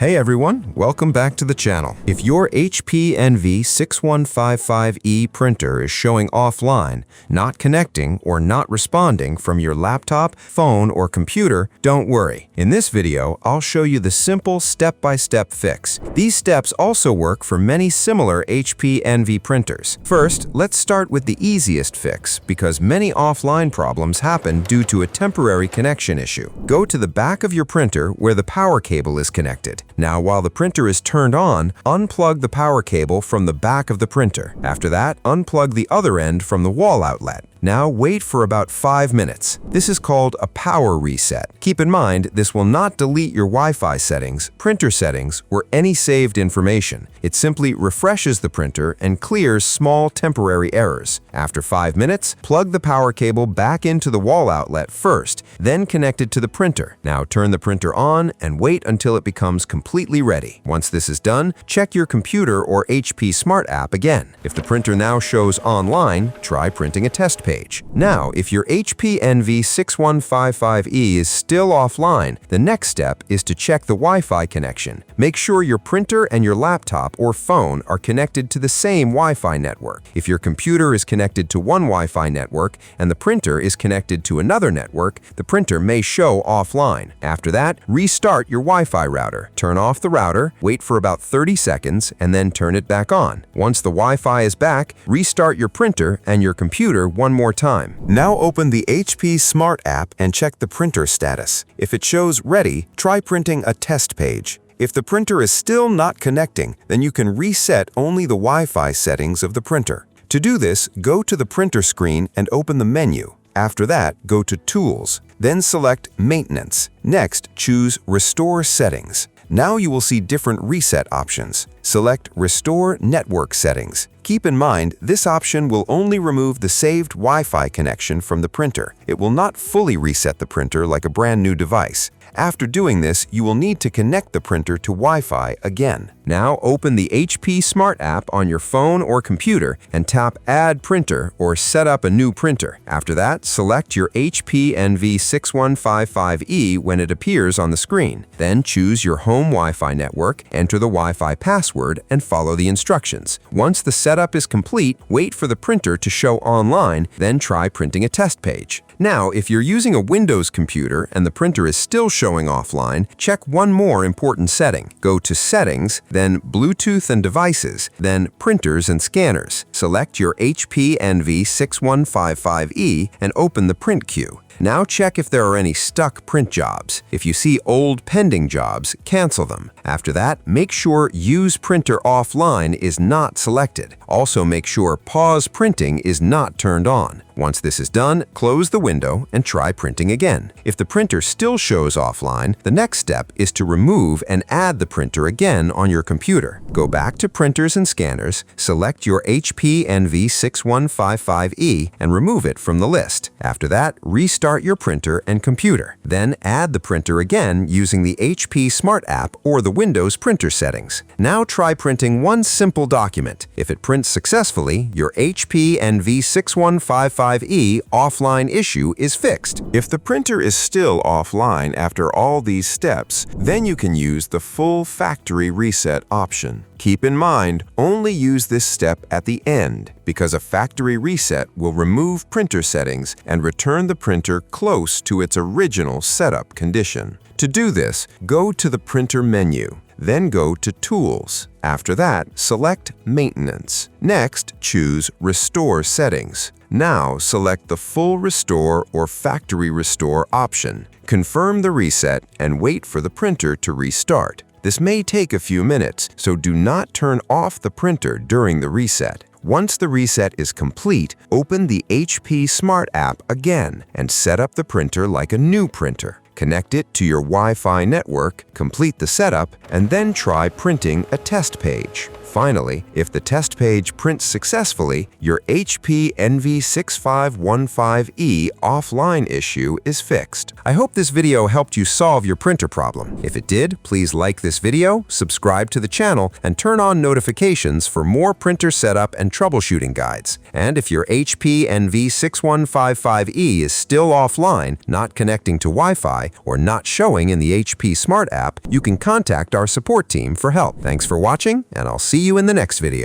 Hey everyone, welcome back to the channel. If your HP NV6155E printer is showing offline, not connecting, or not responding from your laptop, phone, or computer, don't worry. In this video, I'll show you the simple step-by-step fix. These steps also work for many similar HP NV printers. First, let's start with the easiest fix, because many offline problems happen due to a temporary connection issue. Go to the back of your printer where the power cable is connected. Now, while the printer is turned on, unplug the power cable from the back of the printer. After that, unplug the other end from the wall outlet. Now wait for about 5 minutes. This is called a power reset. Keep in mind, this will not delete your Wi-Fi settings, printer settings, or any saved information. It simply refreshes the printer and clears small temporary errors. After 5 minutes, plug the power cable back into the wall outlet first, then connect it to the printer. Now turn the printer on and wait until it becomes completely ready. Once this is done, check your computer or HP Smart app again. If the printer now shows online, try printing a test page. Now, if your HP NV6155E is still offline, the next step is to check the Wi-Fi connection. Make sure your printer and your laptop or phone are connected to the same Wi-Fi network. If your computer is connected to one Wi-Fi network and the printer is connected to another network, the printer may show offline. After that, restart your Wi-Fi router. Turn off the router, wait for about 30 seconds, and then turn it back on. Once the Wi-Fi is back, restart your printer and your computer one more time. Now open the HP Smart app and check the printer status. If it shows ready, try printing a test page. If the printer is still not connecting, then you can reset only the Wi-Fi settings of the printer. To do this, go to the printer screen and open the menu. After that, go to Tools, then select Maintenance. Next, choose Restore Settings. Now you will see different reset options. Select Restore Network Settings. Keep in mind, this option will only remove the saved Wi-Fi connection from the printer. It will not fully reset the printer like a brand new device. After doing this, you will need to connect the printer to Wi-Fi again. Now open the HP Smart app on your phone or computer and tap Add Printer or Set up a new printer. After that, select your HP NV6155E when it appears on the screen. Then choose your home Wi-Fi network, enter the Wi-Fi password, and follow the instructions. Once the setup is complete, wait for the printer to show online, then try printing a test page. Now, if you're using a Windows computer and the printer is still showing offline, check one more important setting. Go to Settings, then Bluetooth and Devices, then Printers and Scanners. Select your HP NV6155E and open the print queue. Now check if there are any stuck print jobs. If you see old pending jobs, cancel them. After that, make sure Use Printer Offline is not selected. Also make sure Pause Printing is not turned on. Once this is done, close the window and try printing again. If the printer still shows offline, the next step is to remove and add the printer again on your computer. Go back to Printers and Scanners, select your HP NV6155E, and remove it from the list. After that, restart your printer and computer. Then add the printer again using the HP Smart app or the Windows printer settings. Now try printing one simple document. If it prints successfully, your HP NV6155E offline issue is fixed. If the printer is still offline after all these steps, then you can use the full factory reset option. Keep in mind, only use this step at the end, because a factory reset will remove printer settings and return the printer close to its original setup condition. To do this, go to the printer menu. Then go to Tools. After that, select Maintenance. Next, choose Restore Settings. Now, select the Full Restore or Factory Restore option. Confirm the reset and wait for the printer to restart. This may take a few minutes, so do not turn off the printer during the reset. Once the reset is complete, open the HP Smart app again and set up the printer like a new printer. Connect it to your Wi-Fi network, complete the setup, and then try printing a test page. Finally, if the test page prints successfully, your HP NV6515E offline issue is fixed. I hope this video helped you solve your printer problem. If it did, please like this video, subscribe to the channel, and turn on notifications for more printer setup and troubleshooting guides. And if your HP NV6155E is still offline, not connecting to Wi-Fi, or not showing in the HP Smart app, you can contact our support team for help. Thanks for watching, and I'll see you in the next video.